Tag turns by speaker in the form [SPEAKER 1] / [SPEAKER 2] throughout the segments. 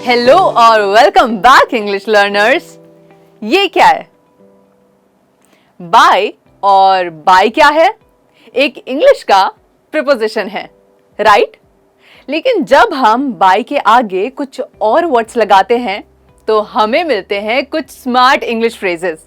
[SPEAKER 1] Hello और welcome back English learners. ये क्या है? बाय और बाय क्या है? एक इंग्लिश का प्रीपोजिशन है, राइट? लेकिन जब हम बाय के आगे कुछ और वर्ड्स लगाते हैं तो हमें मिलते हैं कुछ स्मार्ट इंग्लिश फ्रेजेस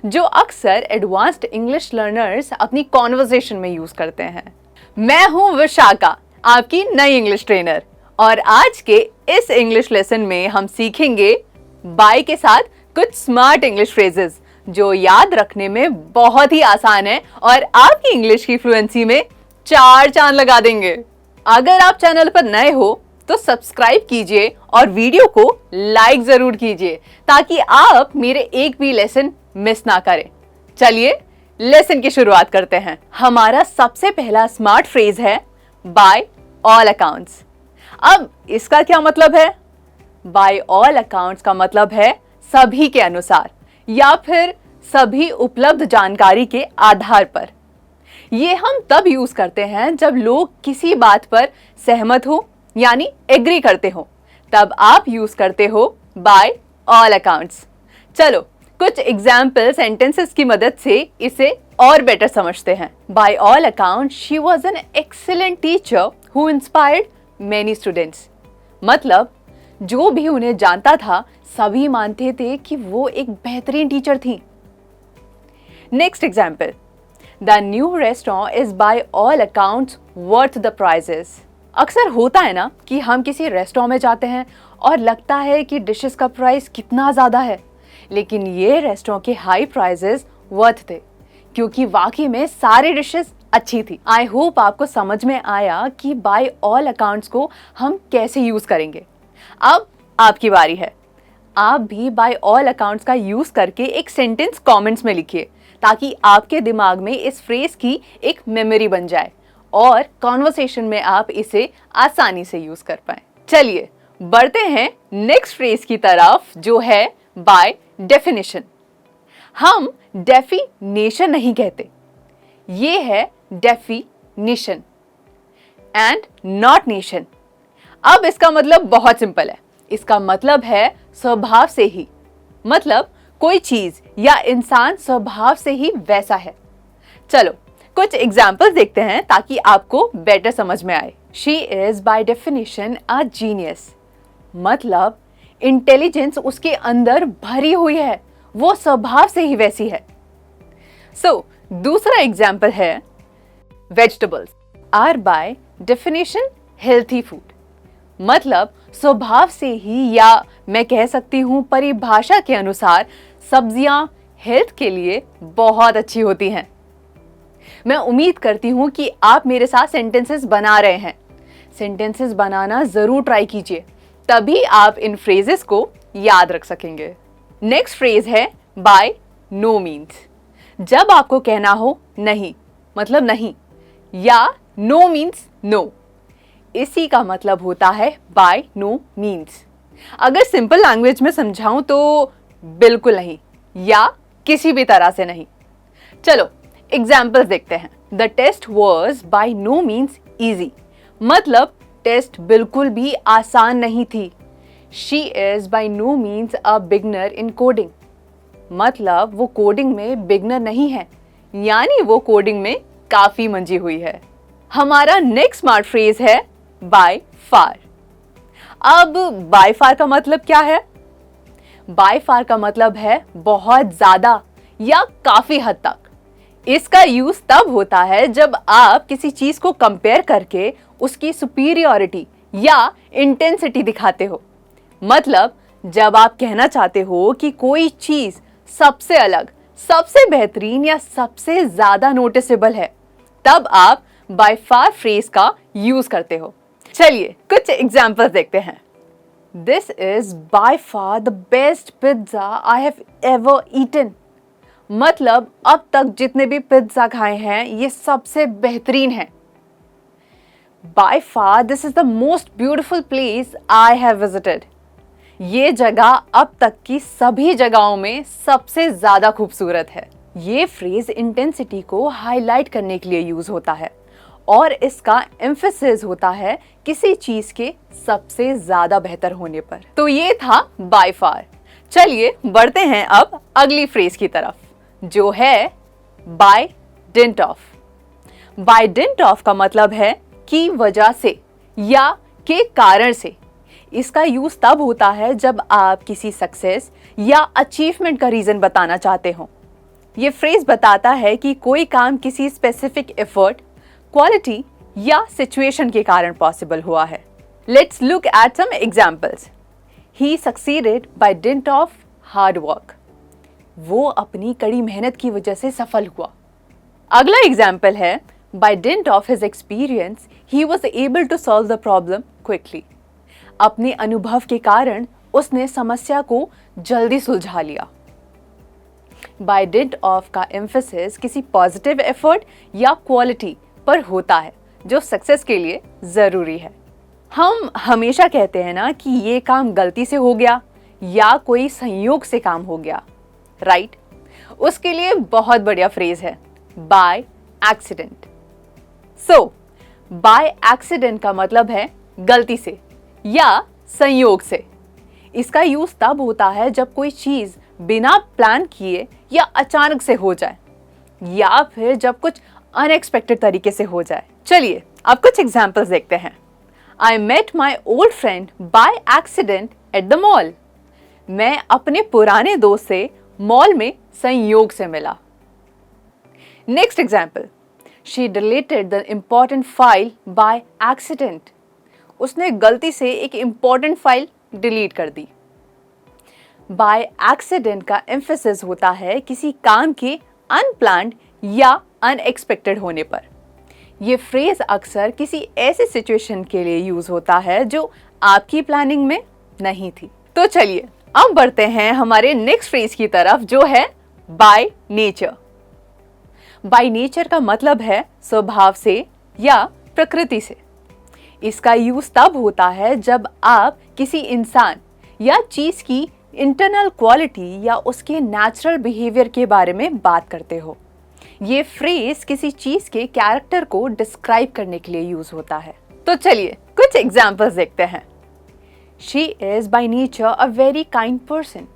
[SPEAKER 1] जो अक्सर एडवांस्ड इंग्लिश लर्नर्स अपनी कॉन्वर्सेशन में यूज करते हैं। मैं हूं विशाखा, आपकी नई इंग्लिश ट्रेनर, और आज के इस इंग्लिश लेसन में हम सीखेंगे बाय के साथ कुछ स्मार्ट इंग्लिश फ्रेजेस जो याद रखने में बहुत ही आसान है और आपकी इंग्लिश की फ्लुएंसी में 4 चांद लगा देंगे। अगर आप चैनल पर नए हो तो सब्सक्राइब कीजिए और वीडियो को लाइक जरूर कीजिए ताकि आप मेरे एक भी लेसन मिस ना करें। चलिए लेसन की शुरुआत करते हैं। हमारा सबसे पहला स्मार्ट फ्रेज है बाय ऑल अकाउंट्स। अब इसका क्या मतलब है? बाय ऑल अकाउंट्स का मतलब है सभी के अनुसार या फिर सभी उपलब्ध जानकारी के आधार पर। ये हम तब यूज करते हैं जब लोग किसी बात पर सहमत हो यानी एग्री करते हो, तब आप यूज करते हो बाय ऑल अकाउंट्स। चलो कुछ एग्जाम्पल सेंटेंसेस की मदद से इसे और बेटर समझते हैं। By all accounts she was an excellent teacher who inspired many students. मतलब जो भी उन्हें जानता था सभी मानते थे कि वो एक बेहतरीन टीचर थी। Next example, the new restaurant is by all accounts worth the prices. अक्सर होता है ना कि हम किसी रेस्टोरेंट में जाते हैं और लगता है कि डिशेस का प्राइस कितना ज़्यादा है, लेकिन ये रेस्टोरेंट के हाई प्राइजेस वर्थ थे क्योंकि वाकई में सारी डिशेस अच्छी थी। आई होप आपको समझ में आया कि बाय ऑल अकाउंट्स को हम कैसे यूज करेंगे। अब आपकी बारी है। आप भी बाय ऑल अकाउंट्स का यूज करके एक सेंटेंस कमेंट्स में लिखिए ताकि आपके दिमाग में इस फ्रेज की एक मेमोरी बन जाए और कॉन्वर्सेशन में आप इसे आसानी से यूज कर पाए। चलिए बढ़ते हैं नेक्स्ट फ्रेज की तरफ जो है बाय डेफिनेशन। हम डेफिनेशन नहीं कहते, ये है डेफिनिशन एंड नॉट नेशन। अब इसका मतलब बहुत सिंपल है। इसका मतलब है स्वभाव से ही, मतलब कोई चीज या इंसान स्वभाव से ही वैसा है। चलो कुछ एग्जाम्पल्स देखते हैं ताकि आपको बेटर समझ में आए। She is by definition a genius. मतलब इंटेलिजेंस उसके अंदर भरी हुई है, वो स्वभाव से ही वैसी है। दूसरा एग्जाम्पल है vegetables are by definition healthy food. मतलब स्वभाव से ही या मैं कह सकती हूँ परिभाषा के अनुसार सब्जियां हेल्थ के लिए बहुत अच्छी होती हैं। मैं उम्मीद करती हूँ कि आप मेरे साथ सेंटेंसेस बना रहे हैं। सेंटेंसेस बनाना जरूर ट्राई कीजिए, तभी आप इन फ्रेजेस को याद रख सकेंगे। नेक्स्ट फ्रेज है बाय नो मीन्स। जब आपको कहना हो नहीं मतलब नहीं या नो मीन्स नो, इसी का मतलब होता है बाय नो मीन्स। अगर सिंपल लैंग्वेज में समझाऊं तो बिल्कुल नहीं या किसी भी तरह से नहीं। चलो एग्जाम्पल्स देखते हैं। The test was by no means easy. मतलब टेस्ट बिल्कुल भी आसान नहीं थी। She is by no means a beginner in coding. मतलब वो कोडिंग में बिगनर नहीं है, यानी वो कोडिंग में काफी मंजी हुई है। हमारा नेक्स्ट स्मार्ट फ्रेज है बाय फार। अब बाय फार का मतलब क्या है? बाय फार का मतलब है बहुत ज्यादा या काफी हद तक। इसका यूज तब होता है जब आप किसी चीज को कंपेयर करके उसकी सुपीरियरिटी या इंटेंसिटी दिखाते हो। मतलब जब आप कहना चाहते हो कि कोई चीज सबसे अलग, सबसे बेहतरीन या सबसे ज्यादा नोटिसेबल है, तब आप बाय फार फ्रेज का यूज करते हो। चलिए कुछ एग्जाम्पल्स देखते हैं। This is by far the best pizza I have ever eaten. मतलब अब तक जितने भी पिज्जा खाए हैं ये सबसे बेहतरीन है। By far this is the most beautiful place I have visited. ये जगह अब तक की सभी जगहों में सबसे ज्यादा खूबसूरत है। ये फ्रेज इंटेंसिटी को हाईलाइट करने के लिए यूज होता है और इसका एम्फेसिस होता है किसी चीज के सबसे ज्यादा बेहतर होने पर। तो ये था बाय फार। चलिए बढ़ते हैं अब अगली फ्रेज की तरफ, जो है by dint of. By dint of का मतलब है की वजह से या के कारण से। इसका यूज तब होता है जब आप किसी सक्सेस या अचीवमेंट का रीजन बताना चाहते हो। ये फ्रेज बताता है कि कोई काम किसी स्पेसिफिक एफर्ट, क्वालिटी या सिचुएशन के कारण पॉसिबल हुआ है। Let's look at some examples. He succeeded by dint of hard work. वो अपनी कड़ी मेहनत की वजह से सफल हुआ। अगला एग्जाम्पल है by dint of his experience he was able to solve the problem quickly. अपने अनुभव के कारण उसने समस्या को जल्दी सुलझा लिया। बाय डिंट ऑफ का एम्फेसिस किसी पॉजिटिव एफर्ट या क्वालिटी पर होता है जो सक्सेस के लिए जरूरी है। हम हमेशा कहते हैं ना कि ये काम गलती से हो गया या कोई संयोग से काम हो गया, राइट? उसके लिए बहुत बढ़िया फ्रेज है by accident. So by accident का मतलब है गलती से या संयोग से। इसका यूज तब होता है जब कोई चीज बिना प्लान किए या अचानक से हो जाए, या फिर जब कुछ अनएक्सपेक्टेड तरीके से हो जाए। चलिए अब कुछ एग्जांपल्स देखते हैं। I met my old friend by accident at the mall. मैं अपने पुराने दोस्त से मॉल में संयोग से मिला। Next example, she deleted the important file by accident. उसने गलती से एक इम्पॉर्टेंट फाइल डिलीट कर दी। बाय एक्सीडेंट का एम्फेसिस होता है किसी काम के अनप्लान्ड या अनएक्सपेक्टेड होने पर। यह फ्रेज अक्सर किसी ऐसे सिचुएशन के लिए यूज होता है जो आपकी प्लानिंग में नहीं थी। तो चलिए अब बढ़ते हैं हमारे नेक्स्ट फ्रेज की तरफ, जो है बाय नेचर। बाय नेचर का मतलब है स्वभाव से या प्रकृति से। इसका यूज तब होता है जब आप किसी इंसान या चीज की इंटरनल क्वालिटी या उसके नेचुरल बिहेवियर के बारे में बात करते हो। ये फ्रेज किसी चीज के कैरेक्टर को डिस्क्राइब करने के लिए यूज होता है। तो चलिए कुछ एग्जांपल्स देखते हैं। She is by nature a very kind person.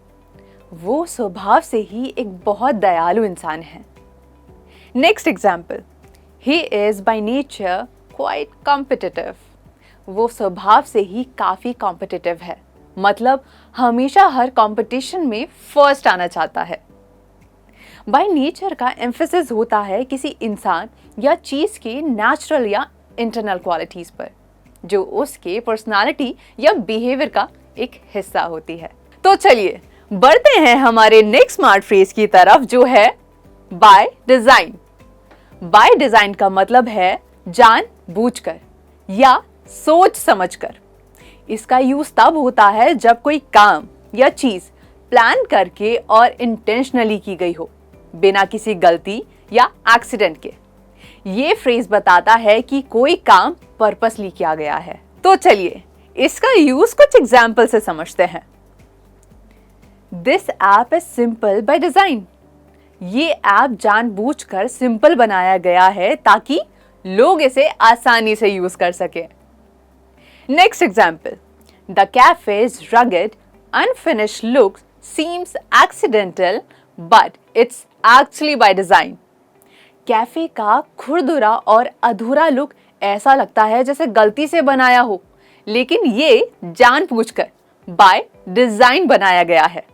[SPEAKER 1] वो स्वभाव से ही एक बहुत दयालु इंसान है। Next example, he is by nature quite competitive. वो स्वभाव से ही काफी कॉम्पिटिटिव है, मतलब हमेशा हर कंपटीशन में फर्स्ट आना चाहता है। बाय नेचर का एम्फेसिस होता है किसी इंसान या चीज के नेचुरल या इंटरनल क्वालिटीज पर, जो उसके पर्सनालिटी या बिहेवियर का एक हिस्सा होती है। तो चलिए बढ़ते हैं हमारे नेक्स्ट स्मार्ट फ्रेज की तरफ, जो है बाय डिजाइन। बाय डिजाइन का मतलब है जानबूझकर या सोच समझकर। इसका यूज तब होता है जब कोई काम या चीज प्लान करके और इंटेंशनली की गई हो, बिना किसी गलती या एक्सीडेंट के। ये फ्रेज बताता है कि कोई काम पर्पसली किया गया है। तो चलिए इसका यूज कुछ एग्जाम्पल से समझते हैं। This app is simple by design. ये ऐप जानबूझकर सिंपल बनाया गया है ताकि लोग इसे आसानी से यूज कर सके। Next example, the cafe's rugged, unfinished look seems accidental, but it's actually by design. Cafe का खुरदुरा और अधूरा लुक ऐसा लगता है जैसे गलती से बनाया हो, लेकिन ये जानबूझकर बाय डिजाइन बनाया गया है।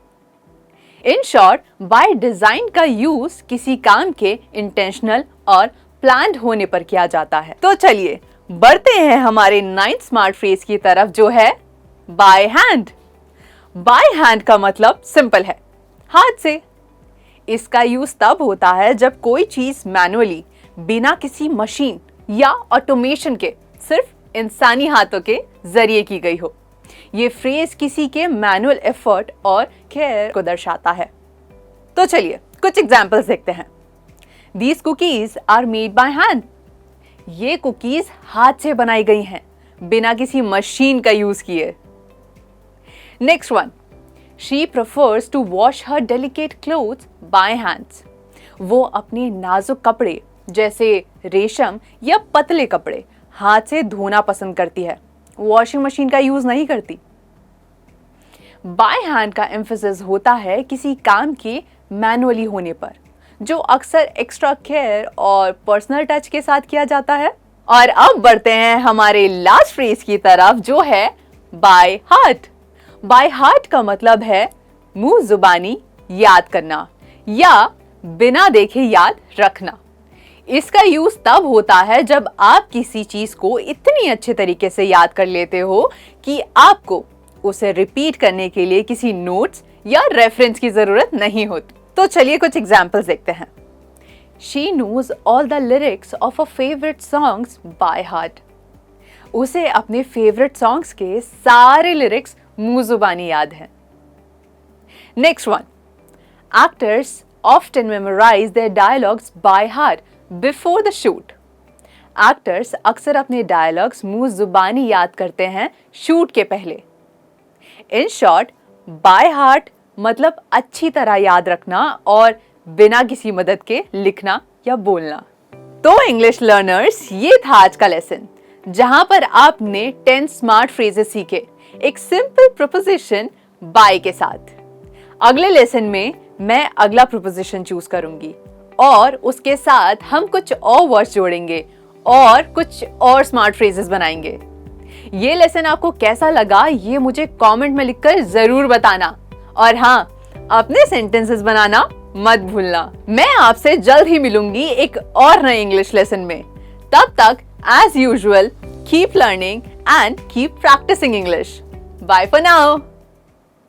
[SPEAKER 1] इन शॉर्ट, बाय डिजाइन का यूज किसी काम के इंटेंशनल और प्लान्ड होने पर किया जाता है। तो चलिए बढ़ते हैं हमारे 9th स्मार्ट फ्रेज की तरफ, जो है बाय हैंड। बाय हैंड का मतलब सिंपल है, हाथ से। इसका यूज तब होता है जब कोई चीज मैनुअली, बिना किसी मशीन या ऑटोमेशन के, सिर्फ इंसानी हाथों के जरिए की गई हो। ये फ्रेज किसी के मैनुअल एफर्ट और केयर को दर्शाता है। तो चलिए कुछ एग्जांपल्स देखते हैं। These cookies are made by hand. ये कुकीज हाथ से बनाई गई हैं, बिना किसी मशीन का यूज किए। Next one, she prefers to wash her delicate clothes by hands. वो अपने नाजुक कपड़े जैसे रेशम या पतले कपड़े हाथ से धोना पसंद करती है, वॉशिंग मशीन का यूज नहीं करती। बाय हैंड का एम्फेसिस होता है किसी काम के मैनुअली होने पर, जो अक्सर एक्स्ट्रा केयर और पर्सनल टच के साथ किया जाता है। और अब बढ़ते हैं हमारे लास्ट फ्रेज की तरफ, जो है बाय हार्ट। बाय हार्ट का मतलब है मुंह जुबानी याद करना या बिना देखे याद रखना। इसका यूज तब होता है जब आप किसी चीज को इतनी अच्छे तरीके से याद कर लेते हो कि आपको उसे रिपीट करने के लिए किसी नोट्स या रेफरेंस की जरूरत नहीं होती। तो चलिए कुछ एग्जाम्पल्स देखते हैं। She knows all the lyrics of her favorite songs by heart. उसे अपने फेवरेट सॉन्ग्स के सारे लिरिक्स मुंह जुबानी याद हैं। Next one, actors often memorize their dialogues by heart before the shoot. Actors अक्सर अपने डायलॉग्स मुंह जुबानी याद करते हैं शूट के पहले। इन शॉर्ट, बाय हार्ट मतलब अच्छी तरह याद रखना और बिना किसी मदद के लिखना या बोलना। तो इंग्लिश लर्नर्स, ये था आज का लेसन, जहां पर आपने 10 स्मार्ट फ्रेजेस सीखे एक सिंपल प्रोपोजिशन बाय के साथ। अगले लेसन में मैं अगला प्रोपोजिशन चूज करूंगी और उसके साथ हम कुछ और वर्ड्स जोड़ेंगे और कुछ और स्मार्ट फ्रेजेस बनाएंगे। ये लेसन आपको कैसा लगा ये मुझे कमेंट में लिखकर जरूर बताना, और हाँ, अपने सेंटेंसेस बनाना मत भूलना। मैं आपसे जल्द ही मिलूंगी एक और नए इंग्लिश लेसन में। तब तक as usual keep learning and keep practising English. Bye for now.